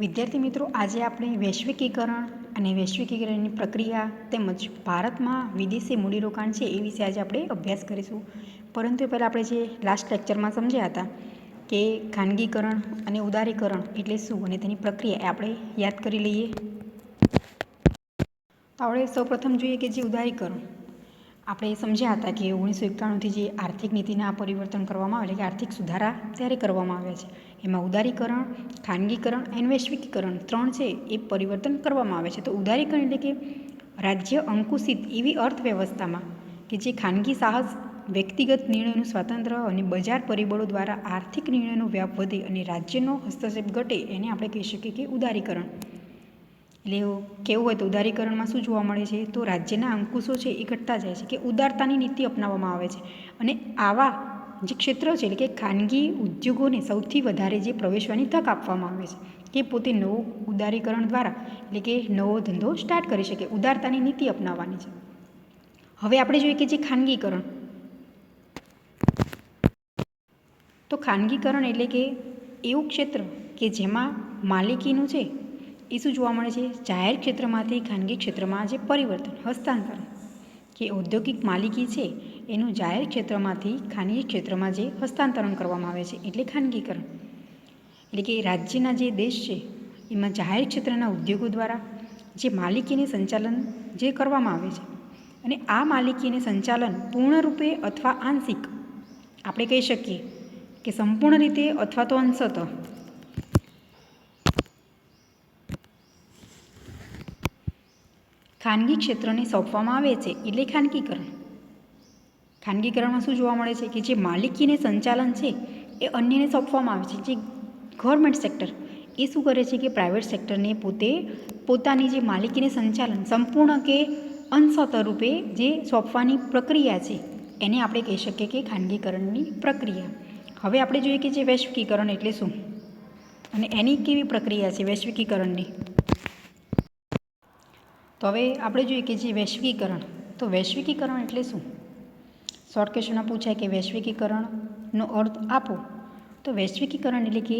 વિદ્યાર્થી મિત્રો, આજે આપણે વૈશ્વિકીકરણ અને વૈશ્વિકીકરણની પ્રક્રિયા તેમજ ભારતમાં વિદેશી મૂડીરોકાણ છે એ વિશે આજે આપણે અભ્યાસ કરીશું. પરંતુ પહેલાં આપણે જે લાસ્ટ લેક્ચરમાં સમજ્યા હતા કે ખાનગીકરણ અને ઉદારીકરણ એટલે શું અને તેની પ્રક્રિયા એ આપણે યાદ કરી લઈએ. તો આપણે સૌપ્રથમ જોઈએ કે જે ઉદારીકરણ આપણે સમજ્યા હતા કે 1991થી જે આર્થિક નીતિના પરિવર્તન કરવામાં આવે, એટલે કે આર્થિક સુધારા ત્યારે કરવામાં આવ્યા છે. એમાં ઉદારીકરણ, ખાનગીકરણ અને વૈશ્વિકીકરણ 3 છે એ પરિવર્તન કરવામાં આવે છે. તો ઉદારીકરણ એટલે કે રાજ્ય અંકુશિત એવી અર્થવ્યવસ્થામાં કે જે ખાનગી સાહસ, વ્યક્તિગત નિર્ણયનું સ્વાતંત્ર્ય અને બજાર પરિબળો દ્વારા આર્થિક નિર્ણયનો વ્યાપ વધે અને રાજ્યનો હસ્તક્ષેપ ઘટે, એને આપણે કહી શકીએ કે ઉદારીકરણ. એટલે કેવું હોય તો ઉદારીકરણમાં શું જોવા મળે છે, તો રાજ્યના અંકુશો છે એ ઘટતા જાય છે, કે ઉદારતાની નીતિ અપનાવવામાં આવે છે. અને આવા જે ક્ષેત્રો છે એટલે કે ખાનગી ઉદ્યોગોને સૌથી વધારે જે પ્રવેશવાની તક આપવામાં આવે છે કે પોતે નવું ઉદારીકરણ દ્વારા એટલે કે નવો ધંધો સ્ટાર્ટ કરી શકે, ઉદારતાની નીતિ અપનાવવાની છે. હવે આપણે જોઈએ કે જે ખાનગીકરણ, તો ખાનગીકરણ એટલે કે એવું ક્ષેત્ર કે જેમાં માલિકીનું છે એ શું જોવા મળે છે, જાહેર ક્ષેત્રમાંથી ખાનગી ક્ષેત્રમાં જે પરિવર્તન, હસ્તાંતરણ, કે ઔદ્યોગિક માલિકી છે એનું જાહેર ક્ષેત્રમાંથી ખાનગી ક્ષેત્રમાં જે હસ્તાંતરણ કરવામાં આવે છે એટલે ખાનગીકરણ. એટલે કે રાજ્યના જે દેશ છે એમાં જાહેર ક્ષેત્રના ઉદ્યોગો દ્વારા જે માલિકીને સંચાલન જે કરવામાં આવે છે, અને આ માલિકીને સંચાલન પૂર્ણરૂપે અથવા આંશિક, આપણે કહી શકીએ કે સંપૂર્ણ રીતે અથવા તો અંશતઃ ખાનગી ક્ષેત્રને સોંપવામાં આવે છે એટલે ખાનગીકરણ. ખાનગીકરણમાં શું જોવા મળે છે કે જે માલિકીને સંચાલન છે એ અન્યને સોંપવામાં આવે છે. જે ગવર્મેન્ટ સેક્ટર એ શું કરે છે કે પ્રાઇવેટ સેક્ટરને પોતાની જે માલિકીને સંચાલન સંપૂર્ણ કે અંશતઃ રૂપે જે સોંપવાની પ્રક્રિયા છે એને આપણે કહી શકીએ કે ખાનગીકરણની પ્રક્રિયા. હવે આપણે જોઈએ કે જે વૈશ્વિકીકરણ એટલે શું અને એની કેવી પ્રક્રિયા છે વૈશ્વિકીકરણની. તો હવે આપણે જોઈએ કે જે વૈશ્વિકીકરણ, તો વૈશ્વિકીકરણ એટલે શું. શોર્ટ ક્વેશ્ચનમાં પૂછાય કે વૈશ્વિકીકરણનો અર્થ આપો. તો વૈશ્વિકીકરણ એટલે કે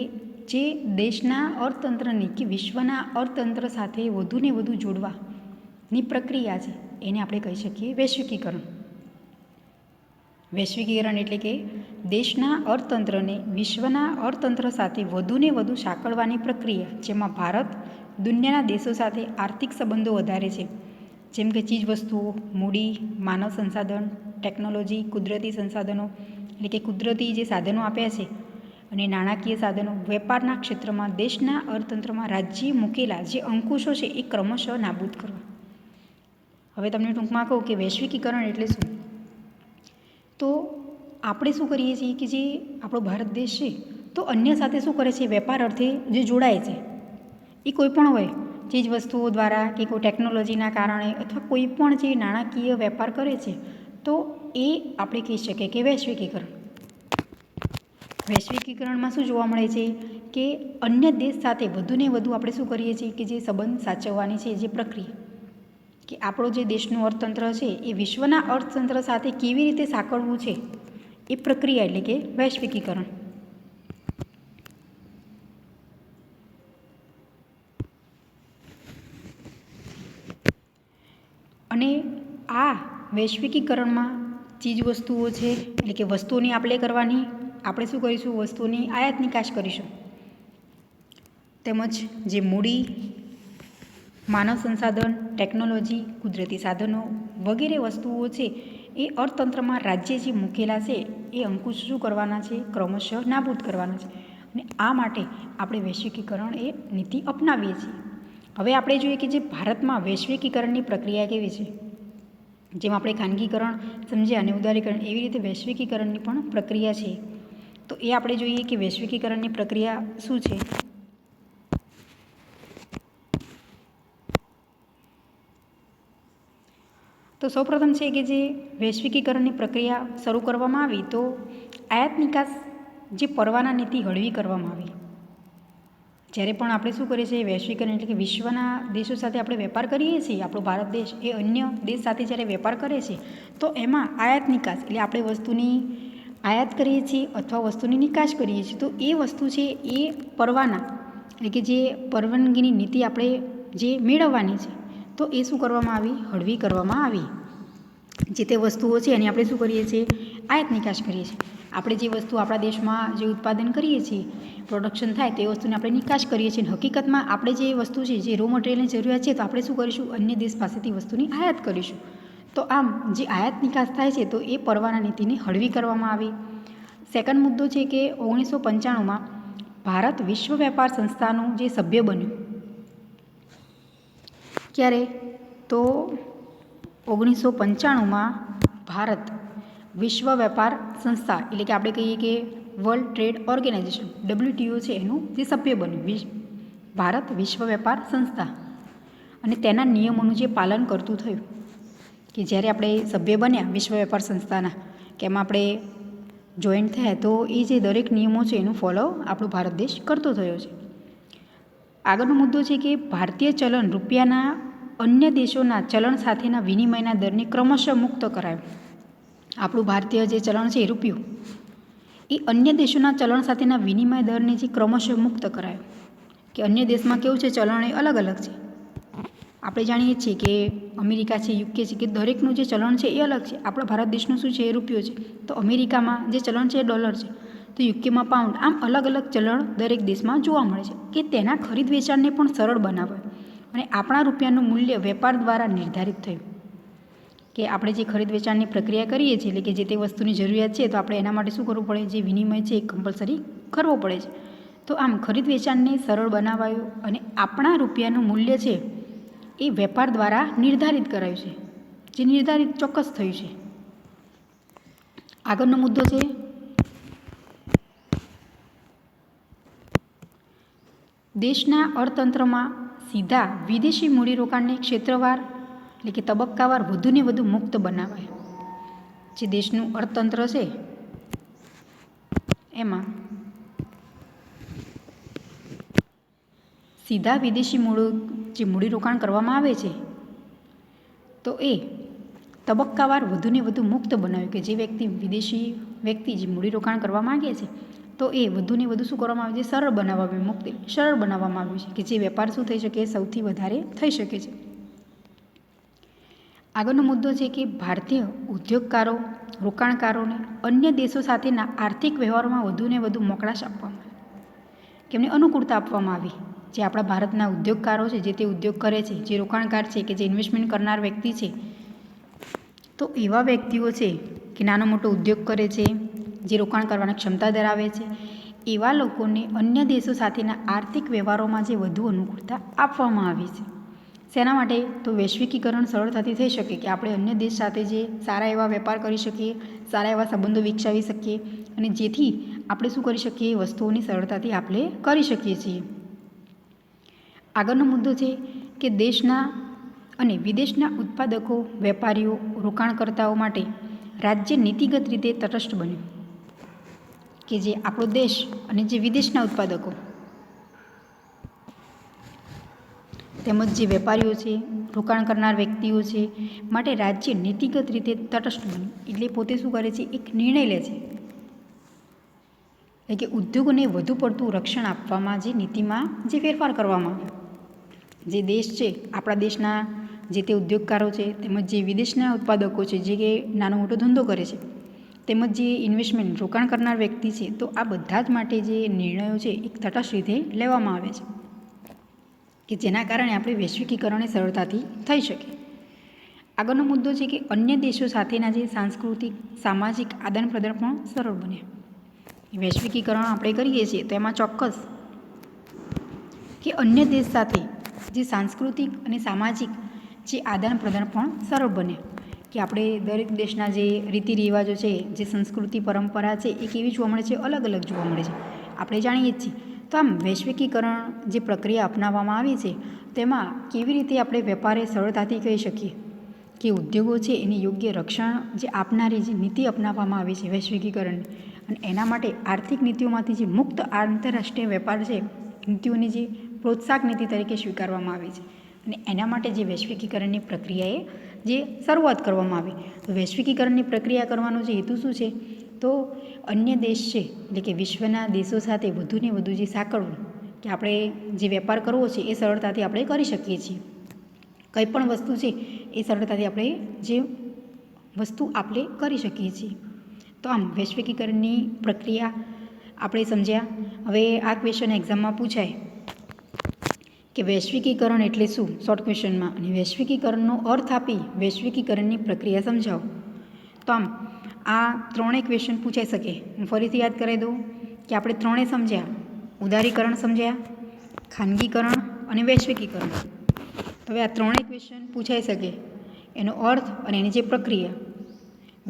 જે દેશના અર્થતંત્રને કે વિશ્વના અર્થતંત્ર સાથે વધુને વધુ જોડવાની પ્રક્રિયા છે એને આપણે કહી શકીએ વૈશ્વિકીકરણ. વૈશ્વિકીકરણ એટલે કે દેશના અર્થતંત્રને વિશ્વના અર્થતંત્ર સાથે વધુને વધુ સાંકળવાની પ્રક્રિયા, જેમાં ભારત દુનિયાના દેશો સાથે આર્થિક સંબંધો વધારે છે, જેમ કે ચીજવસ્તુઓ, મૂડી, માનવ સંસાધન, ટેકનોલોજી, કુદરતી સંસાધનો એટલે કે કુદરતી જે સાધનો આપ્યા છે, અને નાણાકીય સાધનો, વેપારના ક્ષેત્રમાં દેશના અર્થતંત્રમાં રાજ્યે મૂકેલા જે અંકુશો છે એ ક્રમશઃ નાબૂદ કરવા. હવે તમને ટૂંકમાં કહું કે વૈશ્વિકીકરણ એટલે શું. તો આપણે શું કરીએ છીએ કે જે આપણો ભારત દેશ છે તો અન્ય સાથે શું કરે છે, વેપાર અર્થે જે જોડાય છે, એ કોઈ પણ હોય, ચીજ વસ્તુઓ દ્વારા કે કોઈ ટેકનોલોજીના કારણે અથવા કોઈ પણ જે નાણાકીય વેપાર કરે છે, તો એ આપણે કહી શકીએ કે વૈશ્વિકીકરણ. વૈશ્વિકીકરણમાં શું જોવા મળે છે કે અન્ય દેશ સાથે વધુને વધુ આપણે શું કરીએ છીએ કે જે સંબંધ સાચવવાની છે જે પ્રક્રિયા, કે આપણો જે દેશનું અર્થતંત્ર છે એ વિશ્વના અર્થતંત્ર સાથે કેવી રીતે સાંકળવું છે એ પ્રક્રિયા એટલે કે વૈશ્વિકીકરણ. અને આ વૈશ્વિકીકરણમાં ચીજવસ્તુઓ છે એટલે કે વસ્તુઓની આપ લે કરવાની, આપણે શું કરીશું, વસ્તુઓની આયાત નિકાસ કરીશું, તેમજ જે મૂડી, માનવ સંસાધન, ટેકનોલોજી, કુદરતી સાધનો વગેરે વસ્તુઓ છે એ અર્થતંત્રમાં રાજ્ય જે મૂકેલા છે એ અંકુશ શું કરવાના છે, ક્રમશઃ નાબૂદ કરવાના છે. અને આ માટે આપણે વૈશ્વિકીકરણ એ નીતિ અપનાવીએ છીએ. હવે આપણે જોઈએ કે જે ભારતમાં વૈશ્વિકીકરણની પ્રક્રિયા કેવી છે. જેમ આપણે ખાનગીકરણ સમજ્યા અને ઉદારીકરણ, એવી રીતે વૈશ્વિકીકરણની પણ પ્રક્રિયા છે. તો એ આપણે જોઈએ કે વૈશ્વિકીકરણની પ્રક્રિયા શું છે. તો સૌપ્રથમ છે કે જે વૈશ્વિકીકરણની પ્રક્રિયા શરૂ કરવામાં આવી તો આયાત નિકાસ જે પરવાના નીતિ હળવી કરવામાં આવી. જ્યારે પણ આપણે શું કરીએ છીએ, વૈશ્વિકીકરણ એટલે કે વિશ્વના દેશો સાથે આપણે વેપાર કરીએ છીએ, આપણો ભારત દેશ એ અન્ય દેશ સાથે જ્યારે વેપાર કરે છે તો એમાં આયાત નિકાસ એટલે આપણે વસ્તુની આયાત કરીએ છીએ અથવા વસ્તુની નિકાસ કરીએ છીએ, તો એ વસ્તુ છે એ પરવાના એટલે કે જે પરવાનગીની નીતિ આપણે જે મેળવવાની છે તો એ શું કરવામાં આવી? હળવી કરવામાં આવી. જે તે વસ્તુઓ છે એની આપણે શું કરીએ છીએ? આયાત નિકાસ કરીએ છીએ. આપણે જે વસ્તુ આપણા દેશમાં જે ઉત્પાદન કરીએ છીએ, પ્રોડક્શન થાય તે વસ્તુને આપણે નિકાસ કરીએ છીએ. હકીકતમાં આપણે જે વસ્તુ છે, જે રો મટીરિયલની જરૂરિયાત છે, તો આપણે શું કરીશું? અન્ય દેશ પાસેથી વસ્તુની આયાત કરીશું. તો આમ જે આયાત નિકાસ થાય છે તો એ પરવાના નીતિને હળવી કરવામાં આવી. સેકન્ડ મુદ્દો છે કે 1995માં ભારત વિશ્વ વેપાર સંસ્થાનું જે સભ્ય બન્યું. ક્યારે? તો 1995માં ભારત વિશ્વ વેપાર સંસ્થા, એટલે કે આપણે કહીએ કે વર્લ્ડ ટ્રેડ ઓર્ગેનાઇઝેશન WTO છે એનું જે સભ્ય બન્યું ભારત વિશ્વ વેપાર સંસ્થા, અને તેના નિયમોનું જે પાલન કરતું થયું. કે જ્યારે આપણે સભ્ય બન્યા વિશ્વ વેપાર સંસ્થાના, કે એમાં આપણે જોઈન્ટ થયા, તો એ જે દરેક નિયમો છે એનું ફોલો આપણો ભારત દેશ કરતો થયો છે. આગળનો મુદ્દો છે કે ભારતીય ચલણ રૂપિયાના અન્ય દેશોના ચલણ સાથેના વિનિમયના દરને ક્રમશઃ મુક્ત કરાયો. આપણું ભારતીય જે ચલણ છે રૂપિયો, એ અન્ય દેશોના ચલણ સાથેના વિનિમય દરને જે ક્રમશઃ મુક્ત કરાયો. કે અન્ય દેશમાં કેવું છે, ચલણ એ અલગ અલગ છે. આપણે જાણીએ છીએ કે અમેરિકા છે, યુકે છે, કે દરેકનું જે ચલણ છે એ અલગ છે. આપણા ભારત દેશનું શું છે? એ રૂપિયો છે. તો અમેરિકામાં જે ચલણ છે એ ડોલર છે, તો યુકેમાં પાઉન્ડ. આમ અલગ અલગ ચલણ દરેક દેશમાં જોવા મળે છે. કે તેના ખરીદ વેચાણને પણ સરળ બનાવે, અને આપણા રૂપિયાનું મૂલ્ય વેપાર દ્વારા નિર્ધારિત થયું. કે આપણે જે ખરીદ વેચાણની પ્રક્રિયા કરીએ છીએ, એટલે કે જે તે વસ્તુની જરૂરિયાત છે, તો આપણે એના માટે શું કરવું પડે? જે વિનિમય છે એ કમ્પલસરી કરવો પડે છે. તો આમ ખરીદ વેચાણને સરળ બનાવાયું, અને આપણા રૂપિયાનું મૂલ્ય છે એ વેપાર દ્વારા નિર્ધારિત કરાયું છે, જે નિર્ધારિત ચોક્કસ થયું છે. આગળનો મુદ્દો છે દેશના અર્થતંત્રમાં સીધા વિદેશી મૂડીરોકાણને ક્ષેત્રવાર, એટલે કે તબક્કાવાર વધુને વધુ મુક્ત બનાવાય. જે દેશનું અર્થતંત્ર છે એમાં સીધા વિદેશી જે મૂડીરોકાણ કરવામાં આવે છે તો એ તબક્કાવાર વધુને વધુ મુક્ત બનાવ્યું. કે જે વિદેશી વ્યક્તિ જે મૂડીરોકાણ કરવા માગે છે, તો એ વધુને વધુ શું કરવામાં આવે છે? સરળ બનાવવામાં, સરળ બનાવવામાં આવ્યું છે. કે જે વેપાર શું થઈ શકે? સૌથી વધારે થઈ શકે છે. આગળનો મુદ્દો છે કે ભારતીય ઉદ્યોગકારો, રોકાણકારોને અન્ય દેશો સાથેના આર્થિક વ્યવહારોમાં વધુને વધુ મોકળાશ આપવામાં આવી, કે એમને અનુકૂળતા આપવામાં આવી. જે આપણા ભારતના ઉદ્યોગકારો છે, જે તે ઉદ્યોગ કરે છે, જે રોકાણકાર છે, કે જે ઇન્વેસ્ટમેન્ટ કરનાર વ્યક્તિ છે, તો એવા વ્યક્તિઓ છે કે નાનો મોટો ઉદ્યોગ કરે છે, જે રોકાણ કરવાની ક્ષમતા ધરાવે છે, એવા લોકોને અન્ય દેશો સાથેના આર્થિક વ્યવહારોમાં જે વધુ અનુકૂળતા આપવામાં આવી છે. શેના માટે? તો વૈશ્વિકીકરણ સરળતાથી થઈ શકે, કે આપણે અન્ય દેશ સાથે જે સારા એવા વેપાર કરી શકીએ, સારા એવા સંબંધો વિકસાવી શકીએ, અને જેથી આપણે શું કરી શકીએ? વસ્તુઓની સરળતાથી આપણે કરી શકીએ છીએ. આગળનો મુદ્દો છે કે દેશના અને વિદેશના ઉત્પાદકો, વેપારીઓ, રોકાણકર્તાઓ માટે રાજ્ય નીતિગત રીતે તટસ્થ બન્યું. કે જે આપણો દેશ અને જે વિદેશના ઉત્પાદકો તેમજ જે વેપારીઓ છે, રોકાણ કરનાર વ્યક્તિઓ છે, માટે રાજ્ય નીતિગત રીતે તટસ્થ બન્યું. એટલે પોતે શું કરે છે? એક નિર્ણય લે છે, એટલે કે ઉદ્યોગોને વધુ પડતું રક્ષણ આપવામાં જે નીતિમાં જે ફેરફાર કરવામાં આવ્યો. જે દેશ છે, આપણા દેશના જે તે ઉદ્યોગકારો છે, તેમજ જે વિદેશના ઉત્પાદકો છે, જે કે નાનો મોટો ધંધો કરે છે, તેમજ જે ઇન્વેસ્ટમેન્ટ રોકાણ કરનાર વ્યક્તિ છે, તો આ બધા જ માટે જે નિર્ણયો છે એક તટસ્થ રીતે લેવામાં આવે છે, કે જેના કારણે આપણે વૈશ્વિકીકરણને સરળતાથી થઈ શકે. આગળનો મુદ્દો છે કે અન્ય દેશો સાથેના જે સાંસ્કૃતિક, સામાજિક આદાન પ્રદાન પણ સરળ બને. વૈશ્વિકીકરણ આપણે કરીએ છીએ તો એમાં ચોક્કસ કે અન્ય દેશ સાથે જે સાંસ્કૃતિક અને સામાજિક જે આદાન પ્રદાન પણ સરળ બને. કે આપણે દરેક દેશના જે રીતિ રિવાજો છે, જે સંસ્કૃતિ પરંપરા છે, એ કેવી જોવા મળે છે? અલગ અલગ જોવા મળે છે. આપણે જાણીએ જ છીએ. તો આમ વૈશ્વિકીકરણ જે પ્રક્રિયા અપનાવવામાં આવી છે, તેમાં કેવી રીતે આપણે વેપારે સરળતાથી કહી શકીએ કે ઉદ્યોગો છે એની યોગ્ય રક્ષણ જે આપનારી જે નીતિ અપનાવવામાં આવી છે વૈશ્વિકીકરણની, અને એના માટે આર્થિક નીતિઓમાંથી જે મુક્ત આંતરરાષ્ટ્રીય વેપાર છે, નીતિઓની જે પ્રોત્સાહક નીતિ તરીકે સ્વીકારવામાં આવી છે, અને એના માટે જે વૈશ્વિકીકરણની પ્રક્રિયાએ જે શરૂઆત કરવામાં આવી. તો વૈશ્વિકીકરણની પ્રક્રિયા કરવાનો જે હેતુ શું છે? તો અન્ય દેશ છે, એટલે કે વિશ્વના દેશો સાથે વધુને વધુ જે સાંકળવું, કે આપણે જે વેપાર કરવો છે એ સરળતાથી આપણે કરી શકીએ છીએ. કંઈ પણ વસ્તુ છે એ સરળતાથી આપણે જે વસ્તુ આપણે કરી શકીએ છીએ. તો આમ વૈશ્વિકીકરણની પ્રક્રિયા આપણે સમજ્યા. હવે આ ક્વેશ્ચન એક્ઝામમાં પૂછાય કે વૈશ્વિકીકરણ એટલે શું, શોર્ટ ક્વેશ્ચનમાં, અને વૈશ્વિકીકરણનો અર્થ આપી વૈશ્વિકીકરણની પ્રક્રિયા સમજાવો. તો આમ આ ત્રણેય ક્વેશ્ચન પૂછાઈ શકે. હું ફરીથી યાદ કરાવી દઉં કે આપણે ત્રણેય સમજ્યા, ઉદારીકરણ સમજ્યા, ખાનગીકરણ અને વૈશ્વિકીકરણ. હવે આ ત્રણેય ક્વેશ્ચન પૂછાઈ શકે, એનો અર્થ અને એની જે પ્રક્રિયા,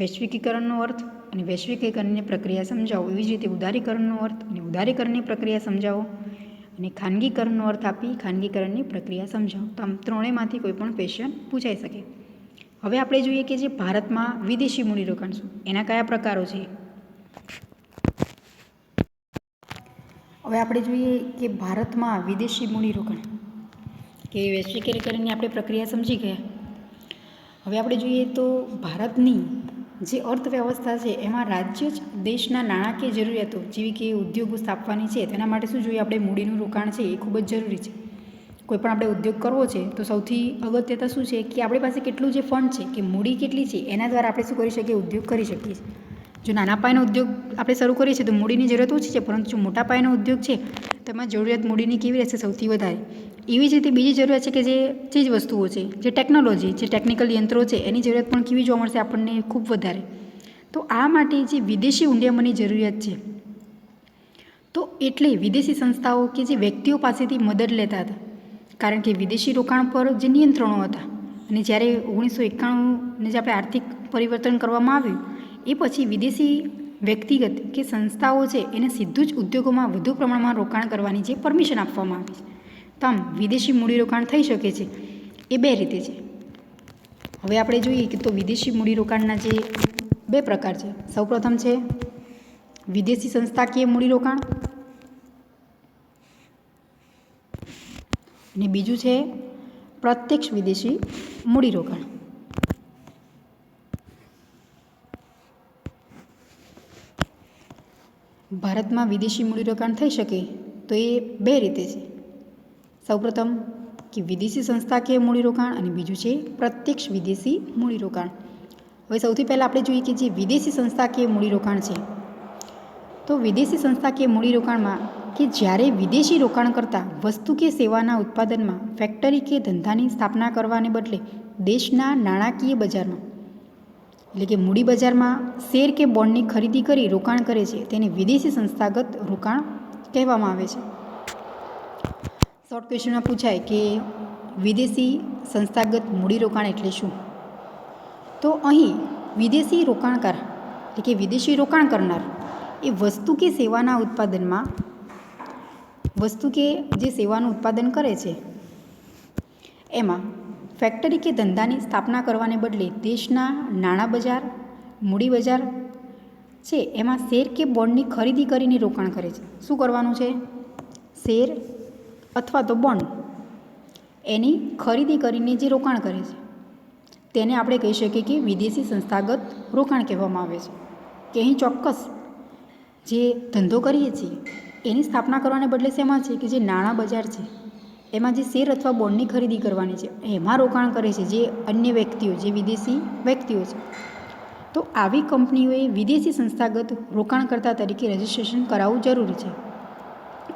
વૈશ્વિકીકરણનો અર્થ અને વૈશ્વિકીકરણની પ્રક્રિયા સમજાવો. એવી જ રીતે ઉદારીકરણનો અર્થ અને ઉદારીકરણની પ્રક્રિયા સમજાવો, અને ખાનગીકરણનો અર્થ આપી ખાનગીકરણની પ્રક્રિયા સમજાવો. તો આમ ત્રણેયમાંથી કોઈ પણ ક્વેશ્ચન પૂછાઈ શકે. હવે આપણે જોઈએ કે જે ભારતમાં વિદેશી મૂડીરોકાણ શું, એના કયા પ્રકારો છે. હવે આપણે જોઈએ કે ભારતમાં વિદેશી મૂડીરોકાણ કે વૈશ્વિકીકરણની આપણે પ્રક્રિયા સમજી ગયા. હવે આપણે જોઈએ તો ભારતની જે અર્થવ્યવસ્થા છે એમાં રાજ્ય જ દેશના નાણાકીય જરૂરિયાતો જેવી કે ઉદ્યોગો સ્થાપવાની છે તેના માટે શું જોઈએ, આપણે મૂડીનું રોકાણ છે એ ખૂબ જ જરૂરી છે. કોઈ પણ આપણે ઉદ્યોગ કરવો છે તો સૌથી અગત્યતા શું છે કે આપણી પાસે કેટલું જે ફંડ છે કે મૂડી કેટલી છે એના દ્વારા આપણે શું કરી શકીએ, ઉદ્યોગ કરી શકીએ છીએ. જો નાના પાયાનો ઉદ્યોગ આપણે શરૂ કરીએ છીએ તો મૂડીની જરૂરત ઓછી છે, પરંતુ જો મોટા પાયાનો ઉદ્યોગ છે તેમાં જરૂરિયાત મૂડીની કેવી રહેશે, સૌથી વધારે. એવી જ રીતે બીજી જરૂરિયાત છે કે જે ચીજ વસ્તુઓ છે, જે ટેકનોલોજી, જે ટેકનિકલ યંત્રો છે એની જરૂરિયાત પણ કેવી જોવા મળશે આપણને, ખૂબ વધારે. તો આ માટે જે વિદેશી ઊંડિયામણની જરૂરિયાત છે, તો એટલે વિદેશી સંસ્થાઓ કે જે વ્યક્તિઓ પાસેથી મદદ લેતા હતા, કારણ કે વિદેશી રોકાણ પર જે નિયંત્રણો હતા, અને જ્યારે 1991ને જે આપણે આર્થિક પરિવર્તન કરવામાં આવ્યું એ પછી વિદેશી વ્યક્તિગત કે સંસ્થાઓ છે એને સીધું જ ઉદ્યોગોમાં વધુ પ્રમાણમાં રોકાણ કરવાની જે પરમિશન આપવામાં આવી છે. તો આમ વિદેશી મૂડીરોકાણ થઈ શકે છે એ બે રીતે છે. હવે આપણે જોઈએ કે તો વિદેશી મૂડીરોકાણના જે બે પ્રકાર છે. સૌપ્રથમ છે વિદેશી સંસ્થાકીય મૂડીરોકાણ અને બીજું છે પ્રત્યક્ષ વિદેશી મૂડીરોકાણ. ભારતમાં વિદેશી મૂડીરોકાણ થઈ શકે તો એ બે રીતે છે. સૌપ્રથમ કે વિદેશી સંસ્થાકીય મૂડીરોકાણ અને બીજું છે પ્રત્યક્ષ વિદેશી મૂડીરોકાણ. હવે સૌથી પહેલાં આપણે જોઈએ કે જે વિદેશી સંસ્થાકીય મૂડીરોકાણ છે, તો વિદેશી સંસ્થાકીય મૂડીરોકાણમાં કે જ્યારે વિદેશી રોકાણકર્તા વસ્તુ કે સેવાના ઉત્પાદનમાં ફેક્ટરી કે ધંધાની સ્થાપના કરવાને બદલે દેશના નાણાકીય બજારમાં એટલે કે મૂડી બજારમાં શેર કે બોન્ડની ખરીદી કરી રોકાણ કરે છે તેને વિદેશી સંસ્થાગત રોકાણ કહેવામાં આવે છે. શોર્ટ ક્વેશ્ચનમાં પૂછાય કે વિદેશી સંસ્થાગત મૂડીરોકાણ એટલે શું. તો અહીં વિદેશી રોકાણકાર એટલે કે વિદેશી રોકાણ કરનાર એ વસ્તુ કે સેવાના ઉત્પાદનમાં વસ્તુ કે જે સેવાનું ઉત્પાદન કરે છે એમાં ફેક્ટરી કે ધંધાની સ્થાપના કરવાને બદલે દેશના નાણાં બજાર, મૂડી બજાર છે એમાં શેર કે બોન્ડની ખરીદી કરીને રોકાણ કરે છે. શું કરવાનું છે, શેર અથવા તો બોન્ડ એની ખરીદી કરીને જે રોકાણ કરે છે તેને આપણે કહી શકીએ કે વિદેશી સંસ્થાગત રોકાણ કહેવામાં આવે છે. કે અહીં ચોક્કસ જે ધંધો કરીએ છીએ એની સ્થાપના કરવાને બદલે શેમાં છે કે જે નાણાં બજાર છે એમાં જે શેર અથવા બોન્ડની ખરીદી કરવાની છે એમાં રોકાણ કરે છે જે અન્ય વ્યક્તિઓ, જે વિદેશી વ્યક્તિઓ છે. તો આવી કંપનીઓએ વિદેશી સંસ્થાગત રોકાણકર્તા તરીકે રજિસ્ટ્રેશન કરાવવું જરૂરી છે.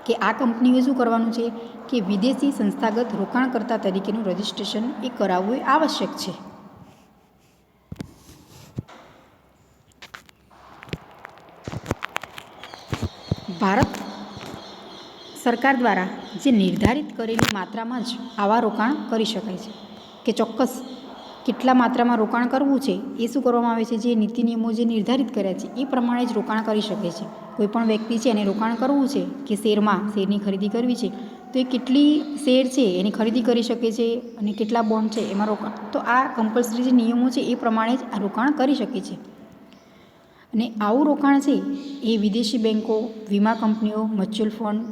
કે આ કંપનીઓએ શું કરવાનું છે કે વિદેશી સંસ્થાગત રોકાણકર્તા તરીકેનું રજિસ્ટ્રેશન એ કરાવવું એ આવશ્યક છે. ભારત સરકાર દ્વારા જે નિર્ધારિત કરેલી માત્રામાં જ આવા રોકાણ કરી શકાય છે. કે ચોક્કસ કેટલા માત્રામાં રોકાણ કરવું છે એ શું કરવામાં આવે છે, જે નીતિ નિયમો જે નિર્ધારિત કર્યા છે એ પ્રમાણે જ રોકાણ કરી શકે છે. કોઈ પણ વ્યક્તિ છે એને રોકાણ કરવું છે કે શેરની ખરીદી કરવી છે તો એ કેટલી શેર છે એની ખરીદી કરી શકે છે અને કેટલા બોન્ડ છે એમાં રોકાણ, તો આ કમ્પલસરી જે નિયમો છે એ પ્રમાણે જ આ રોકાણ કરી શકે છે. અને આવું રોકાણ છે એ વિદેશી બેન્કો, વીમા કંપનીઓ, મ્યુચ્યુઅલ ફંડ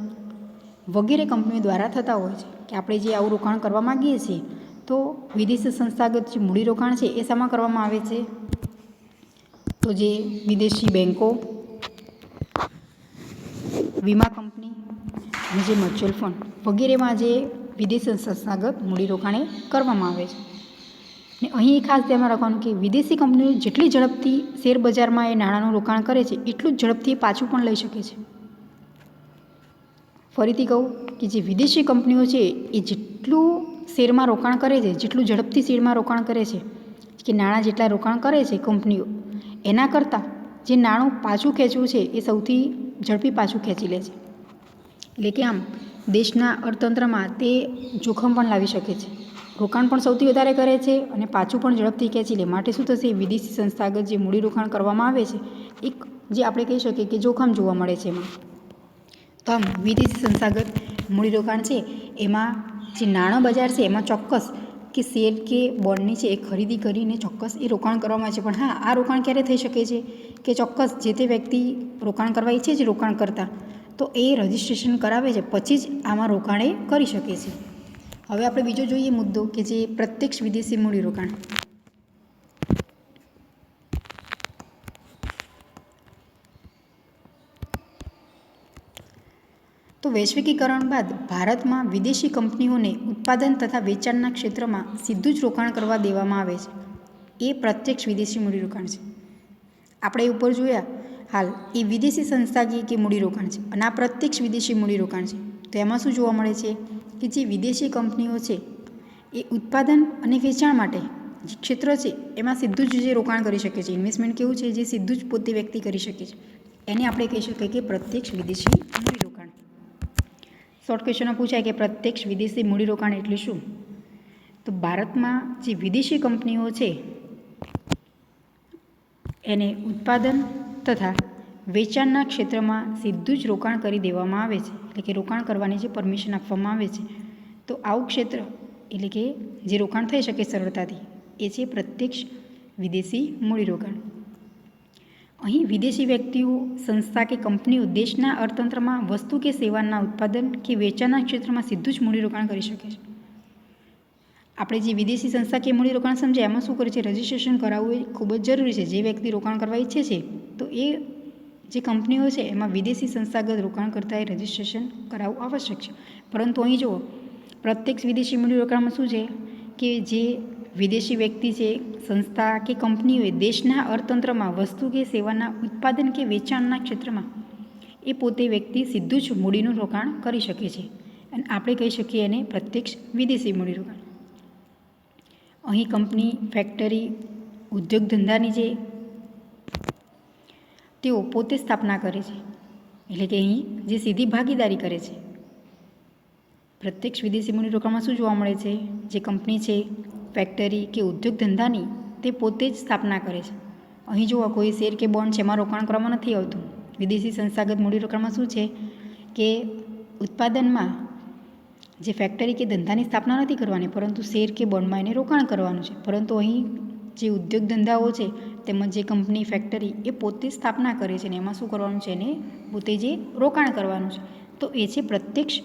વગેરે કંપનીઓ દ્વારા થતા હોય છે. કે આપણે જે આવું રોકાણ કરવા માગીએ છીએ તો વિદેશી સંસ્થાગત જે મૂડીરોકાણ છે એ શામાં કરવામાં આવે છે, તો જે વિદેશી બેન્કો, વીમા કંપની અને જે મ્યુચ્યુઅલ ફંડ વગેરેમાં જે વિદેશી સંસ્થાગત મૂડીરોકાણે કરવામાં આવે છે. ને અહીં ખાસ ધ્યાનમાં રાખવાનું કે વિદેશી કંપનીઓ જેટલી ઝડપથી શેર બજારમાં એ નાણાંનું રોકાણ કરે છે એટલું જ ઝડપથી પાછું પણ લઈ શકે છે. ફરીથી કહું કે જે વિદેશી કંપનીઓ છે એ જેટલું શેરમાં રોકાણ કરે છે, જેટલું ઝડપથી શેરમાં રોકાણ કરે છે કે નાણાં જેટલા રોકાણ કરે છે કંપનીઓ, એના કરતાં જે નાણું પાછું ખેંચવું છે એ સૌથી ઝડપી પાછું ખેંચી લે છે. એટલે કે આમ દેશના અર્થતંત્રમાં તે જોખમ પણ લાવી શકે છે. રોકાણ પણ સૌથી વધારે કરે છે અને પાછું પણ ઝડપથી ખેંચી લે. માટે શું થશે, વિદેશી સંસ્થાગત જે મૂડીરોકાણ કરવામાં આવે છે એક જે આપણે કહી શકીએ કે જોખમ જોવા મળે છે એમાં. તો આમ વિદેશી સંસ્થાગત મૂડીરોકાણ છે એમાં જે નાણાં બજાર છે એમાં ચોક્કસ કે શેર કે બોન્ડની છે એ ખરીદી કરીને ચોક્કસ એ રોકાણ કરવામાં આવે છે. પણ હા, આ રોકાણ ક્યારે થઈ શકે છે કે ચોક્કસ જે તે વ્યક્તિ રોકાણ કરવા ઈચ્છે છે રોકાણ કરતાં, તો એ રજિસ્ટ્રેશન કરાવે છે પછી જ આમાં રોકાણ એ કરી શકે છે. હવે આપણે બીજો જોઈએ મુદ્દો કે જે પ્રત્યક્ષ વિદેશી મૂડીરોકાણ. તો વૈશ્વિકીકરણ બાદ ભારતમાં વિદેશી કંપનીઓને ઉત્પાદન તથા વેચાણના ક્ષેત્રમાં સીધું જ રોકાણ કરવા દેવામાં આવે છે. એ પ્રત્યક્ષ વિદેશી મૂડીરોકાણ છે. આપણે ઉપર જોયા હાલ એ વિદેશી સંસ્થાકીય કે મૂડીરોકાણ છે અને આ પ્રત્યક્ષ વિદેશી મૂડીરોકાણ છે. તો એમાં શું જોવા મળે છે કે જે વિદેશી કંપનીઓ છે એ ઉત્પાદન અને વેચાણ માટે જે ક્ષેત્ર છે એમાં સીધું જ જે રોકાણ કરી શકે છે. ઇન્વેસ્ટમેન્ટ કેવું છે જે સીધું જ પોતે વ્યક્તિ કરી શકે છે, એને આપણે કહી શકીએ કે પ્રત્યક્ષ વિદેશી મૂડીરોકાણ. શોર્ટ ક્વેશ્ચનમાં પૂછાય કે પ્રત્યક્ષ વિદેશી મૂડીરોકાણ એટલે શું? તો ભારતમાં જે વિદેશી કંપનીઓ છે એને ઉત્પાદન તથા વેચાણના ક્ષેત્રમાં સીધું જ રોકાણ કરી દેવામાં આવે છે. એટલે કે રોકાણ કરવાની જે પરમિશન આપવામાં આવે છે. તો આવું ક્ષેત્ર એટલે કે જે રોકાણ થઈ શકે સરળતાથી એ છે પ્રત્યક્ષ વિદેશી મૂડીરોકાણ. અહીં વિદેશી વ્યક્તિઓ, સંસ્થા કે કંપનીઓ દેશના અર્થતંત્રમાં વસ્તુ કે સેવાના ઉત્પાદન કે વેચાણના ક્ષેત્રમાં સીધું જ મૂડીરોકાણ કરી શકે છે. આપણે જે વિદેશી સંસ્થા કે મૂડીરોકાણ સમજાય એમાં શું કરે છે, રજિસ્ટ્રેશન કરાવવું એ ખૂબ જ જરૂરી છે. જે વ્યક્તિ રોકાણ કરવા ઈચ્છે છે તો એ જે કંપનીઓ છે એમાં વિદેશી સંસ્થાગત રોકાણ કરતાં એ રજિસ્ટ્રેશન કરાવવું આવશ્યક છે. પરંતુ અહીં જુઓ, પ્રત્યક્ષ વિદેશી મૂડીરોકાણમાં શું છે કે જે વિદેશી વ્યક્તિ છે, સંસ્થા કે કંપનીઓએ દેશના અર્થતંત્રમાં વસ્તુ કે સેવાના ઉત્પાદન કે વેચાણના ક્ષેત્રમાં એ પોતે વ્યક્તિ સીધું જ મૂડીનું રોકાણ કરી શકે છે અને આપણે કહી શકીએ એને પ્રત્યક્ષ વિદેશી મૂડીરોકાણ. અહીં કંપની, ફેક્ટરી, ઉદ્યોગ ધંધાની જે તેઓ પોતે સ્થાપના કરે છે. એટલે કે અહીં જે સીધી ભાગીદારી કરે છે. પ્રત્યક્ષ વિદેશી મૂડીરોકાણમાં શું જોવા મળે છે, જે કંપની છે, ફેક્ટરી કે ઉદ્યોગ ધંધાની તે પોતે જ સ્થાપના કરે છે. અહીં જોવા કોઈ શેર કે બોન્ડ છે એમાં રોકાણ કરવામાં નથી આવતું. વિદેશી સંસ્થાગત મૂડીરોકાણમાં શું છે કે ઉત્પાદનમાં જે ફેક્ટરી કે ધંધાની સ્થાપના નથી કરવાની, પરંતુ શેર કે બોન્ડમાં એને રોકાણ કરવાનું છે. પરંતુ અહીં જે ઉદ્યોગ ધંધાઓ છે તેમજ જે કંપની, ફેક્ટરી એ પોતે સ્થાપના કરે છે ને એમાં શું કરવાનું છે, એને પોતે જે રોકાણ કરવાનું છે. તો એ છે પ્રત્યક્ષ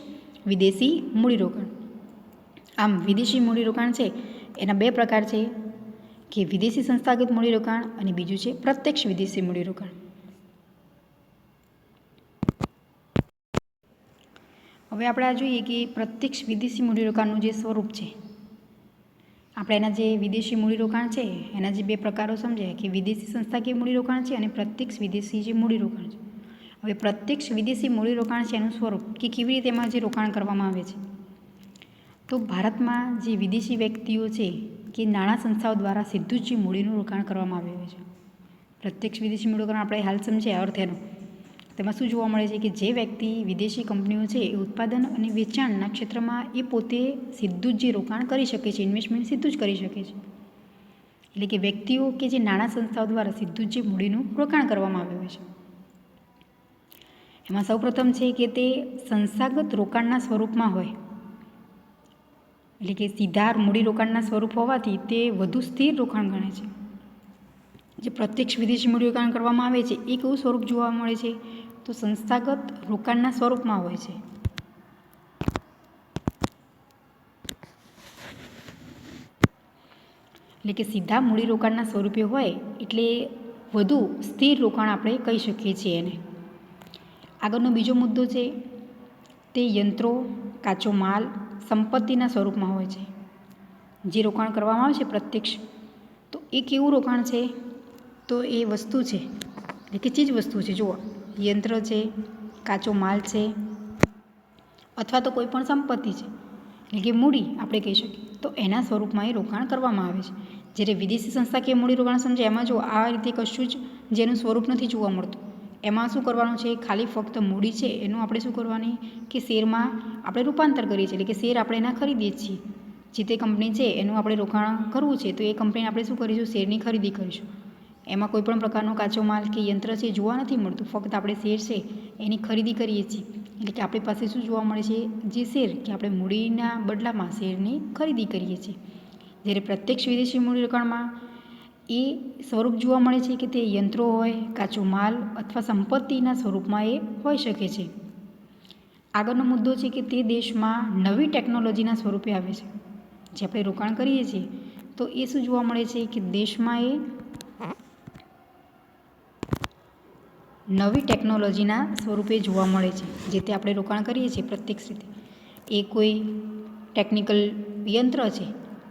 વિદેશી મૂડીરોકાણ. આમ વિદેશી મૂડીરોકાણ છે એના બે પ્રકાર છે કે વિદેશી સંસ્થાગત મૂડીરોકાણ અને બીજું છે પ્રત્યક્ષ વિદેશી મૂડીરોકાણ. હવે આપણે આ જોઈએ કે પ્રત્યક્ષ વિદેશી મૂડીરોકાણનું જે સ્વરૂપ છે. આપણે એના જે વિદેશી મૂડીરોકાણ છે એના જે બે પ્રકારો સમજ્યા કે વિદેશી સંસ્થાકીય મૂડીરોકાણ છે અને પ્રત્યક્ષ વિદેશી જે મૂડીરોકાણ છે. હવે પ્રત્યક્ષ વિદેશી મૂડીરોકાણ છે એનું સ્વરૂપ કે કેવી રીતે એમાં જે રોકાણ કરવામાં આવે છે. તો ભારતમાં જે વિદેશી વ્યક્તિઓ છે કે નાણાં સંસ્થાઓ દ્વારા સીધું જ જે મૂડીનું રોકાણ કરવામાં આવ્યું છે. પ્રત્યક્ષ વિદેશી મૂડીરોકાણ આપણે હાલ સમજ્યા અર્થ એનો. તેમાં શું જોવા મળે છે કે જે વ્યક્તિ વિદેશી કંપનીઓ છે એ ઉત્પાદન અને વેચાણના ક્ષેત્રમાં એ પોતે સીધું જ જે રોકાણ કરી શકે છે, ઇન્વેસ્ટમેન્ટ સીધું જ કરી શકે છે. એટલે કે વ્યક્તિઓ કે જે નાણાં સંસ્થાઓ દ્વારા સીધું જ જે મૂડીનું રોકાણ કરવામાં આવ્યું છે. એમાં સૌપ્રથમ છે કે તે સંસ્થાગત રોકાણના સ્વરૂપમાં હોય. એટલે કે સીધા મૂડીરોકાણના સ્વરૂપ હોવાથી તે વધુ સ્થિર રોકાણ ગણે છે. જે પ્રત્યક્ષ વિદેશી મૂડીરોકાણ કરવામાં આવે છે એ કેવું સ્વરૂપ જોવા મળે છે, તો સંસ્થાગત રોકાણના સ્વરૂપમાં હોય છે. એટલે કે સીધા મૂડીરોકાણના સ્વરૂપે હોય એટલે વધુ સ્થિર રોકાણ આપણે કહી શકીએ છીએ એને. આગળનો બીજો મુદ્દો છે તે યંત્રો, કાચો માલ, સંપત્તિના સ્વરૂપમાં હોય છે. જે રોકાણ કરવામાં આવે છે પ્રત્યક્ષ, તો એ કેવું રોકાણ છે? તો એ વસ્તુ છે, એટલે કે ચીજ વસ્તુ છે. જુઓ, યંત્ર છે, કાચો માલ છે, અથવા તો કોઈ પણ સંપત્તિ છે, એટલે કે મૂડી આપણે કહી શકીએ. તો એના સ્વરૂપમાં એ રોકાણ કરવામાં આવે છે. જ્યારે વિદેશી સંસ્થાકીય મૂડી રોકાણ સમજે એમાં જો આ રીતે કશું જ જેનું સ્વરૂપ નથી જોવા મળતું. એમાં શું કરવાનું છે? ખાલી ફક્ત મૂડી છે એનું આપણે શું કરવાની કે શેરમાં આપણે રૂપાંતર કરીએ છીએ, એટલે કે શેર આપણે એના ખરીદીએ છીએ. જે તે કંપની છે એનું આપણે રોકાણ કરવું છે, તો એ કંપનીને આપણે શું કરીશું? શેરની ખરીદી કરીશું. એમાં કોઈ પણ પ્રકારનો કાચો માલ કે યંત્ર છે જોવા નથી મળતું, ફક્ત આપણે શેર છે એની ખરીદી કરીએ છીએ. એટલે કે આપણી પાસે શું જોવા મળે છે? જે શેર, કે આપણે મૂડીના બદલામાં શેરની ખરીદી કરીએ છીએ. જ્યારે પ્રત્યક્ષ વિદેશી મૂડી રોકાણમાં એ સ્વરૂપ જોવા મળે છે કે તે યંત્રો હોય, કાચો માલ અથવા સંપત્તિના સ્વરૂપમાં એ હોઈ શકે છે. આગળનો મુદ્દો છે કે તે દેશમાં નવી ટેકનોલોજીના સ્વરૂપે આવે છે. જે આપણે રોકાણ કરીએ છીએ તો એ શું જોવા મળે છે કે દેશમાં એ નવી ટેકનોલોજીના સ્વરૂપે જોવા મળે છે. જે તે આપણે રોકાણ કરીએ છીએ પ્રત્યક્ષ રીતે, એ કોઈ ટેકનિકલ યંત્ર છે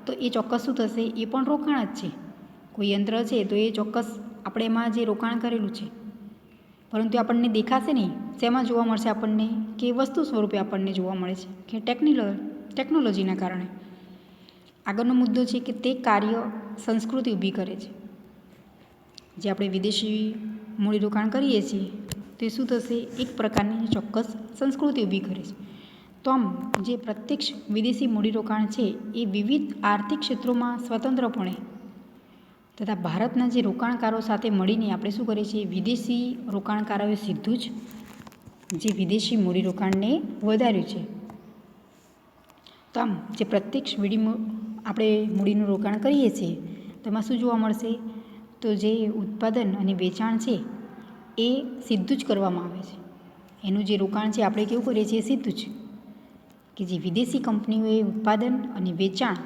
તો એ ચોક્કસ શું થશે? એ પણ રોકાણ જ છે. કોઈ યંત્ર છે તો એ ચોક્કસ આપણે એમાં જે રોકાણ કરેલું છે, પરંતુ આપણને દેખાશે નહીં. શેમાં જોવા મળશે આપણને? કે વસ્તુ સ્વરૂપે આપણને જોવા મળે છે કે ટેકનોલોજીના કારણે. આગળનો મુદ્દો છે કે તે કાર્ય સંસ્કૃતિ ઊભી કરે છે. જે આપણે વિદેશી મૂડીરોકાણ કરીએ છીએ તે શું થશે? એક પ્રકારની ચોક્કસ સંસ્કૃતિ ઊભી કરે છે. તો આમ જે પ્રત્યક્ષ વિદેશી મૂડીરોકાણ છે એ વિવિધ આર્થિક ક્ષેત્રોમાં સ્વતંત્રપણે તથા ભારતના જે રોકાણકારો સાથે મળીને આપણે શું કરીએ છીએ? વિદેશી રોકાણકારોએ સીધું જ જે વિદેશી મૂડીરોકાણને વધાર્યું છે. તો આમ જે પ્રત્યક્ષ આપણે મૂડીનું રોકાણ કરીએ છીએ તેમાં શું જોવા મળશે? તો જે ઉત્પાદન અને વેચાણ છે એ સીધું જ કરવામાં આવે છે. એનું જે રોકાણ છે આપણે કેવું કરીએ છીએ? સીધું જ. કે જે વિદેશી કંપનીઓએ ઉત્પાદન અને વેચાણ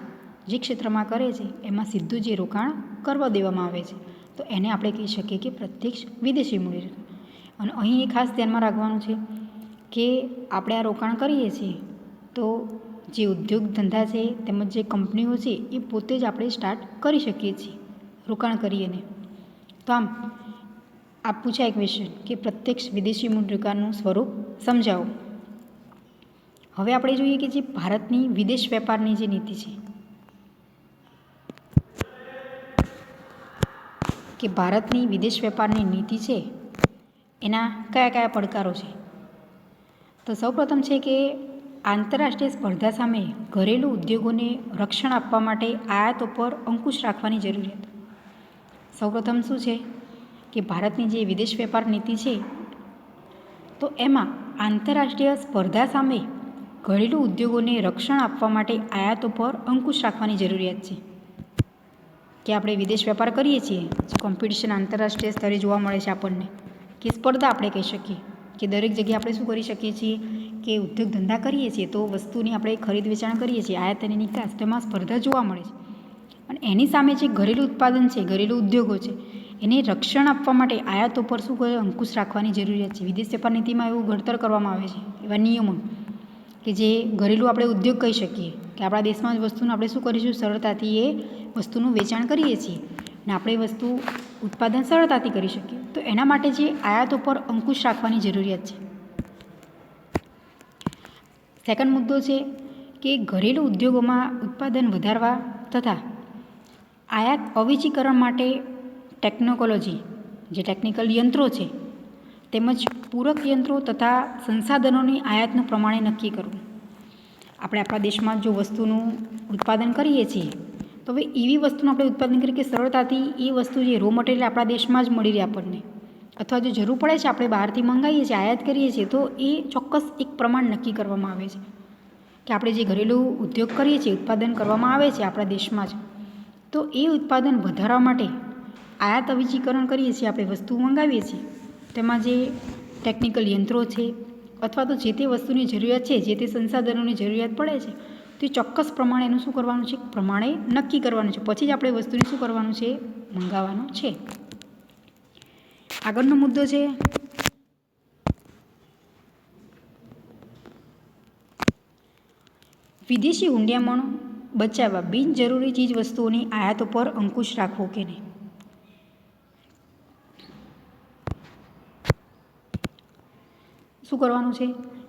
જે ક્ષેત્રમાં કરે છે એમાં સીધું જે રોકાણ કરવા દેવામાં આવે છે, તો એને આપણે કહી શકીએ કે પ્રત્યક્ષ વિદેશી મૂડીરોકાણ. અને અહીં એ ખાસ ધ્યાનમાં રાખવાનું છે કે આપણે આ રોકાણ કરીએ છીએ તો જે ઉદ્યોગ ધંધા છે તેમજ જે કંપનીઓ છે એ પોતે જ આપણે સ્ટાર્ટ કરી શકીએ છીએ રોકાણ કરીને. તો આમ આ પૂછાય ક્વેશ્ચન કે પ્રત્યક્ષ વિદેશી મૂડીરોકાણનું સ્વરૂપ સમજાવો. હવે આપણે જોઈએ કે જે ભારતની વિદેશ વેપારની જે નીતિ છે, કે ભારતની વિદેશ વેપારની નીતિ છે એના કયા કયા પડકારો છે? તો સૌપ્રથમ છે કે આંતરરાષ્ટ્રીય સ્પર્ધા સામે ઘરેલું ઉદ્યોગોને રક્ષણ આપવા માટે આયાતો પર અંકુશ રાખવાની જરૂરિયાત. સૌપ્રથમ શું છે કે ભારતની જે વિદેશ વેપાર નીતિ છે તો એમાં આંતરરાષ્ટ્રીય સ્પર્ધા સામે ઘરેલું ઉદ્યોગોને રક્ષણ આપવા માટે આયાતો પર અંકુશ રાખવાની જરૂરિયાત છે. કે આપણે વિદેશ વેપાર કરીએ છીએ, કોમ્પિટિશન આંતરરાષ્ટ્રીય સ્તરે જોવા મળે છે આપણને, કે સ્પર્ધા આપણે કહી શકીએ કે દરેક જગ્યાએ આપણે શું કરી શકીએ છીએ કે ઉદ્યોગ ધંધા કરીએ છીએ તો વસ્તુની આપણે ખરીદ વેચાણ કરીએ છીએ, આયાત અને નિકાસ, તેમાં સ્પર્ધા જોવા મળે છે. અને એની સામે જે ઘરેલું ઉત્પાદન છે, ઘરેલું ઉદ્યોગો છે, એને રક્ષણ આપવા માટે આયાતો પર શું કરે? અંકુશ રાખવાની જરૂરિયાત છે. વિદેશ વેપાર નીતિમાં એવું ઘડતર કરવામાં આવે છે, એવા નિયમો કે જે ઘરેલું આપણે ઉદ્યોગ કહી શકીએ કે આપણા દેશમાં જ વસ્તુનું આપણે શું કરીશું? સરળતાથી એ વસ્તુનું વેચાણ કરીએ છીએ અને આપણે વસ્તુ ઉત્પાદન સરળતાથી કરી શકીએ. તો એના માટે જે આયાતો પર અંકુશ રાખવાની જરૂરિયાત છે. સેકન્ડ મુદ્દો છે કે ઘરેલું ઉદ્યોગોમાં ઉત્પાદન વધારવા તથા આયાત અવેજીકરણ માટે ટેકનોલોજી, જે ટેકનિકલ યંત્રો છે તેમજ પૂરક યંત્રો તથા સંસાધનોની આયાતનું પ્રમાણે નક્કી કરવું. આપણે આપણા દેશમાં જો વસ્તુનું ઉત્પાદન કરીએ છીએ તો હવે એવી વસ્તુનું આપણે ઉત્પાદન કરીએ કે સરળતાથી એ વસ્તુ જે રો મટીરિયલ આપણા દેશમાં જ મળી રહે આપણને, અથવા જો જરૂર પડે છે આપણે બહારથી મંગાવીએ છીએ, આયાત કરીએ છીએ, તો એ ચોક્કસ એક પ્રમાણ નક્કી કરવામાં આવે છે કે આપણે જે ઘરેલું ઉદ્યોગ કરીએ છીએ, ઉત્પાદન કરવામાં આવે છે આપણા દેશમાં જ, તો એ ઉત્પાદન વધારવા માટે આયાત અવેજીકરણ કરીએ છીએ, આપણે વસ્તુ મંગાવીએ છીએ, તેમાં જે ટેકનિકલ યંત્રો છે અથવા તો જે તે વસ્તુની જરૂરિયાત છે, જે તે સંસાધનોની જરૂરિયાત પડે છે, તો એ ચોક્કસ પ્રમાણે એનું શું કરવાનું છે? પ્રમાણે નક્કી કરવાનું છે. પછી જ આપણે વસ્તુને શું કરવાનું છે? મંગાવવાનું છે. આગળનો મુદ્દો છે વિદેશી હુંડિયામણ બચાવવા બિનજરૂરી ચીજ વસ્તુઓની આયાતો પર અંકુશ રાખવો કે નહીં. શું કરવાનું છે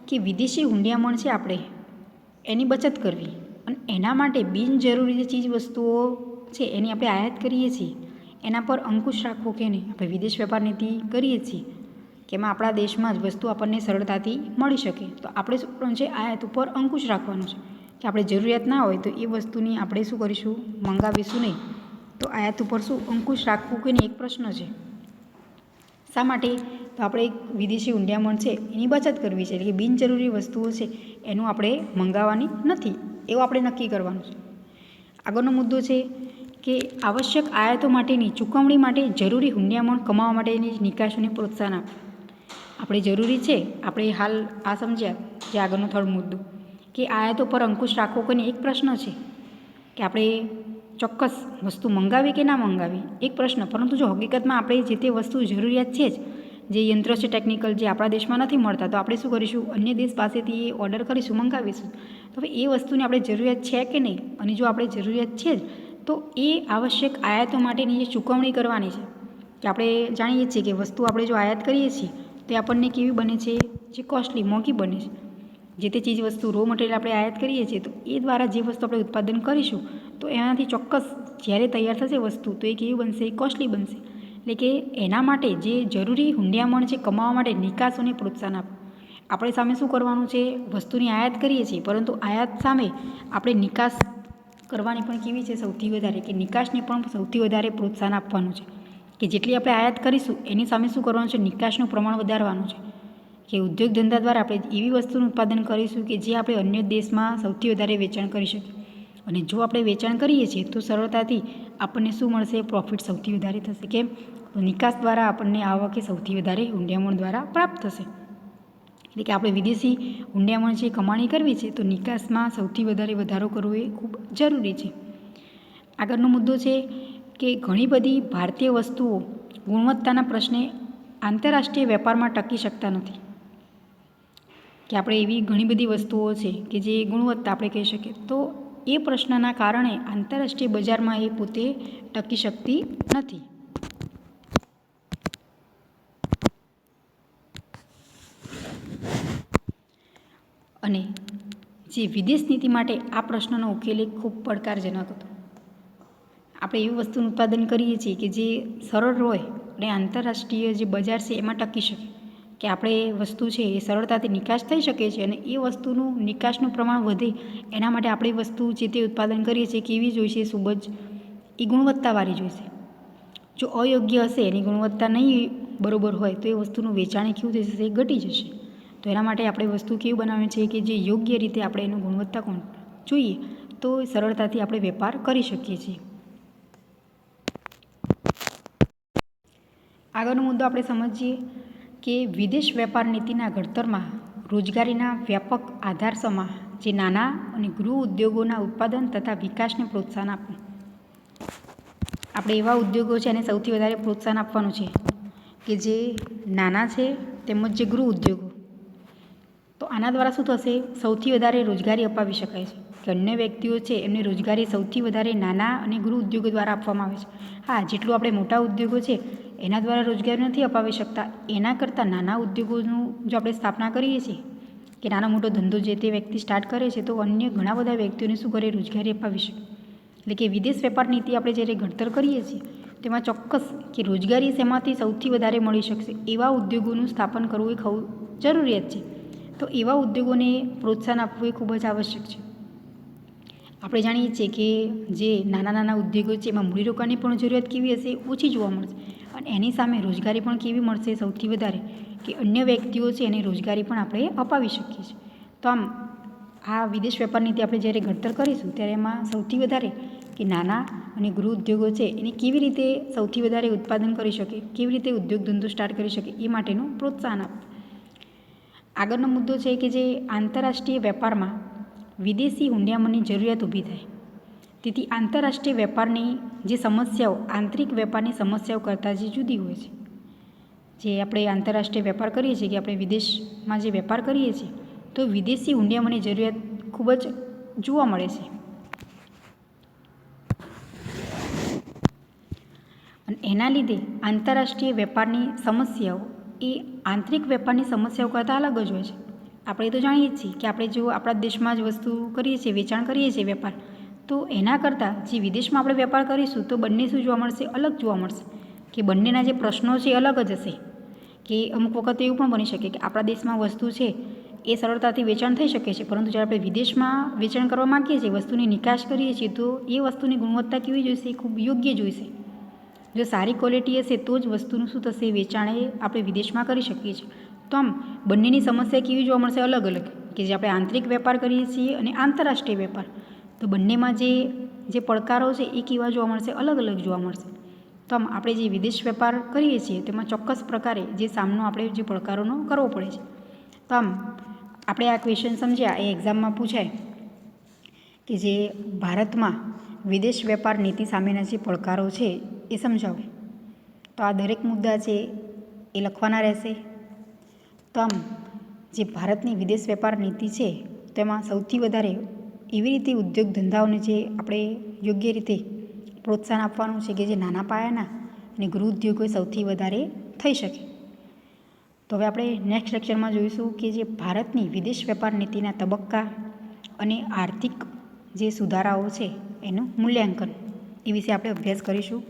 કે વિદેશી હુંડિયામણ છે આપણે એની બચત કરવી અને એના માટે બિનજરૂરી જે ચીજ વસ્તુઓ છે એની આપણે આયાત કરીએ છીએ એના પર અંકુશ રાખવો કે નહીં. આપણે વિદેશ વેપાર નીતિ કરીએ છીએ કે એમાં આપણા દેશમાં જ વસ્તુ આપણને સરળતાથી મળી શકે, તો આપણે શું કરવાનું છે, આયાત ઉપર અંકુશ રાખવાનું છે કે આપણે જરૂરિયાત ના હોય તો એ વસ્તુની આપણે શું કરીશું, મંગાવીશું નહીં. તો આયાત ઉપર શું અંકુશ રાખવું કે નહીં એક પ્રશ્ન છે. શા માટે? તો આપણે એક વિદેશી હુંડિયામણ છે એની બચત કરવી છે, એટલે કે બિનજરૂરી વસ્તુઓ છે એનું આપણે મંગાવવાની નથી એવું આપણે નક્કી કરવાનું છે. આગળનો મુદ્દો છે કે આવશ્યક આયાતો માટેની ચૂકવણી માટે જરૂરી હુંડિયામણ કમાવા માટેની નિકાસોને પ્રોત્સાહન આપવું. આપણે જરૂરી છે, આપણે હાલ આ સમજ્યા જે આગળનો થર્ડ મુદ્દો કે આયાતો પર અંકુશ રાખવો કોઈને એક પ્રશ્ન છે કે આપણે ચોક્કસ વસ્તુ મંગાવી કે ના મંગાવી એક પ્રશ્ન, પરંતુ જો હકીકતમાં આપણે જે તે વસ્તુ જરૂરિયાત છે જ, જે યંત્ર છે ટેકનિકલ જે આપણા દેશમાં નથી મળતા, તો આપણે શું કરીશું, અન્ય દેશ પાસેથી એ ઓર્ડર કરીશું, મંગાવીશું. તો હવે એ વસ્તુની આપણે જરૂરિયાત છે કે નહીં, અને જો આપણે જરૂરિયાત છે જ તો એ આવશ્યક આયાતો માટેની જે ચૂકવણી કરવાની છે કે આપણે જાણીએ છીએ કે વસ્તુ આપણે જો આયાત કરીએ છીએ તો એ આપણને કેવી બને છે, જે કોસ્ટલી મોંઘી બને છે. જે તે ચીજ વસ્તુ રો મટીરિયલ આપણે આયાત કરીએ છીએ તો એ દ્વારા જે વસ્તુ આપણે ઉત્પાદન કરીશું તો એનાથી ચોક્કસ જ્યારે તૈયાર થશે વસ્તુ તો એ કેવી બનશે, કોસ્ટલી બનશે. એટલે કે એના માટે જે જરૂરી હુંડિયામણ છે કમાવા માટે નિકાસોને પ્રોત્સાહન આપવું. આપણે સામે શું કરવાનું છે, વસ્તુની આયાત કરીએ છીએ પરંતુ આયાત સામે આપણે નિકાસ કરવાની પણ કેવી છે સૌથી વધારે, કે નિકાસને પણ સૌથી વધારે પ્રોત્સાહન આપવાનું છે કે જેટલી આપણે આયાત કરીશું એની સામે શું કરવાનું છે, નિકાસનું પ્રમાણ વધારવાનું છે. કે ઉદ્યોગ ધંધા દ્વારા આપણે એવી વસ્તુનું ઉત્પાદન કરીશું કે જે આપણે અન્ય દેશમાં સૌથી વધારે વેચાણ કરી શકીએ, અને જો આપણે વેચાણ કરીએ છીએ તો સરળતાથી આપણને શું મળશે, પ્રોફિટ સૌથી વધારે થશે. કેમ? તો નિકાસ દ્વારા આપણને આવક એ સૌથી વધારે હુંડિયામણ દ્વારા પ્રાપ્ત થશે. એટલે કે આપણે વિદેશી હુંડિયામણ જે કમાણી કરવી છે તો નિકાસમાં સૌથી વધારે વધારો કરવો એ ખૂબ જરૂરી છે. આગળનો મુદ્દો છે કે ઘણી બધી ભારતીય વસ્તુઓ ગુણવત્તાના પ્રશ્ને આંતરરાષ્ટ્રીય વેપારમાં ટકી શકતા નથી. કે આપણે એવી ઘણી બધી વસ્તુઓ છે કે જે ગુણવત્તા આપણે કહી શકીએ તો એ પ્રશ્નના કારણે આંતરરાષ્ટ્રીય બજારમાં એ પોતે ટકી શકતી નથી. અને જે વિદેશ નીતિ માટે આ પ્રશ્નનો ઉકેલ એક ખૂબ પડકારજનક હતો. આપણે એવી વસ્તુનું ઉત્પાદન કરીએ છીએ કે જે સરળ હોય અને આંતરરાષ્ટ્રીય જે બજાર છે એમાં ટકી શકે, કે આપણે વસ્તુ છે એ સરળતાથી નિકાસ થઈ શકે છે અને એ વસ્તુનું નિકાસનું પ્રમાણ વધે એના માટે આપણે વસ્તુ જે તે ઉત્પાદન કરીએ છીએ કેવી જોઈશે, ખૂબ જ એ ગુણવત્તાવાળી જોઈશે. જો અયોગ્ય હશે, એની ગુણવત્તા નહીં બરાબર હોય તો એ વસ્તુનું વેચાણ કેવું થઈ જશે, ઘટી જશે. તો એના માટે આપણે વસ્તુ કેવી બનાવવાની છે કે જે યોગ્ય રીતે આપણે એનું ગુણવત્તા જોઈએ તો સરળતાથી આપણે વેપાર કરી શકીએ છીએ. આગળનો મુદ્દો આપણે સમજીએ કે વિદેશ વેપાર નીતિના ઘડતરમાં રોજગારીના વ્યાપક આધારસમાં જે નાના અને ગૃહ ઉદ્યોગોના ઉત્પાદન તથા વિકાસને પ્રોત્સાહન આપવું. આપણે એવા ઉદ્યોગો છે એને સૌથી વધારે પ્રોત્સાહન આપવાનું છે કે જે નાના છે તેમજ જે ગૃહ ઉદ્યોગો. તો આના દ્વારા શું થશે, સૌથી વધારે રોજગારી અપાવી શકાય છે કે અન્ય વ્યક્તિઓ છે એમને રોજગારી સૌથી વધારે નાના અને ગૃહ ઉદ્યોગો દ્વારા આપવામાં આવે છે. હા, જેટલું આપણે મોટા ઉદ્યોગો છે એના દ્વારા રોજગારી નથી અપાવી શકતા, એના કરતાં નાના ઉદ્યોગોનું જો આપણે સ્થાપના કરીએ છીએ કે નાનો મોટો ધંધો જે તે વ્યક્તિ સ્ટાર્ટ કરે છે તો અન્ય ઘણા બધા વ્યક્તિઓને શું કરે, રોજગારી અપાવી શકે. એટલે કે વિદેશ વેપાર નીતિ આપણે જ્યારે ઘડતર કરીએ છીએ તેમાં ચોક્કસ કે રોજગારી શેમાંથી સૌથી વધારે મળી શકશે એવા ઉદ્યોગોનું સ્થાપન કરવું એ જરૂરિયાત છે. તો એવા ઉદ્યોગોને પ્રોત્સાહન આપવું એ ખૂબ જ આવશ્યક છે. આપણે જાણીએ છીએ કે જે નાના નાના ઉદ્યોગો છે એમાં મૂડીરોકાણની પણ જરૂરિયાત કેવી હશે, ઓછી જોવા મળશે, અને એની સામે રોજગારી પણ કેવી મળશે, સૌથી વધારે, કે અન્ય વ્યક્તિઓ છે એને રોજગારી પણ આપણે અપાવી શકીએ છીએ. તો આમ આ વિદેશ વેપાર નીતિ આપણે જ્યારે ઘડતર કરીશું ત્યારે એમાં સૌથી વધારે કે નાના અને ગૃહ ઉદ્યોગો છે એને કેવી રીતે સૌથી વધારે ઉત્પાદન કરી શકે, કેવી રીતે ઉદ્યોગ ધંધો સ્ટાર્ટ કરી શકે એ માટેનું પ્રોત્સાહન આપવું. આગળનો મુદ્દો છે કે જે આંતરરાષ્ટ્રીય વેપારમાં વિદેશી હુંડિયામણની જરૂરિયાત ઊભી થાય. તેથી આંતરરાષ્ટ્રીય વેપારની જે સમસ્યાઓ આંતરિક વેપારની સમસ્યાઓ કરતાં જે જુદી હોય છે. જે આપણે આંતરરાષ્ટ્રીય વેપાર કરીએ છીએ કે આપણે વિદેશમાં જે વેપાર કરીએ છીએ તો વિદેશી હુંડિયામણની જરૂરિયાત ખૂબ જ જોવા મળે છે. અને એના લીધે આંતરરાષ્ટ્રીય વેપારની સમસ્યાઓ એ આંતરિક વેપારની સમસ્યાઓ કરતાં અલગ જ હોય છે. આપણે તો જાણીએ જ છીએ કે આપણે જો આપણા દેશમાં જ વસ્તુ કરીએ છીએ, વેચાણ કરીએ છીએ, વેપાર, તો એના કરતાં જે વિદેશમાં આપણે વેપાર કરીશું તો બંને શું જોવા મળશે? અલગ જોવા મળશે. કે બંનેના જે પ્રશ્નો છે એ અલગ જ હશે. કે અમુક વખત એવું પણ બની શકે કે આપણા દેશમાં વસ્તુ છે એ સરળતાથી વેચાણ થઈ શકે છે, પરંતુ જ્યારે આપણે વિદેશમાં વેચાણ કરવા માગીએ છીએ, વસ્તુની નિકાસ કરીએ છીએ, તો એ વસ્તુની ગુણવત્તા કેવી જોઈશે? એ ખૂબ યોગ્ય જોઈશે. જો સારી ક્વોલિટી હશે તો જ વસ્તુનું શું થશે? વેચાણ એ આપણે વિદેશમાં કરી શકીએ છીએ. તો આમ બંનેની સમસ્યા કેવી જોવા મળશે? અલગ અલગ. કે જે આપણે આંતરિક વેપાર કરીએ છીએ અને આંતરરાષ્ટ્રીય વેપાર, તો બંનેમાં જે પડકારો છે એ કેવા જોવા મળશે? અલગ અલગ જોવા મળશે. તો આમ આપણે જે વિદેશ વેપાર કરીએ છીએ તેમાં ચોક્કસ પ્રકારે જે સામનો આપણે જે પડકારોનો કરવો પડે છે. તો આમ આપણે આ ક્વેશ્ચન સમજ્યા, એ એક્ઝામમાં પૂછાય કે જે ભારતમાં વિદેશ વેપાર નીતિ સામેના જે પડકારો છે એ સમજાવો. તો આ દરેક મુદ્દા છે એ લખવાના રહેશે. તો આમ જે ભારતની વિદેશ વેપાર નીતિ છે તેમાં સૌથી વધારે એવી રીતે ઉદ્યોગ ધંધાઓને જે આપણે યોગ્ય રીતે પ્રોત્સાહન આપવાનું છે કે જે નાના પાયાના અને ગૃહ ઉદ્યોગો સૌથી વધારે થઈ શકે. તો હવે આપણે નેક્સ્ટ લેક્ચરમાં જોઈશું કે જે ભારતની વિદેશ વેપાર નીતિના તબક્કા અને આર્થિક જે સુધારાઓ છે એનું મૂલ્યાંકન, એ વિશે આપણે અભ્યાસ કરીશું.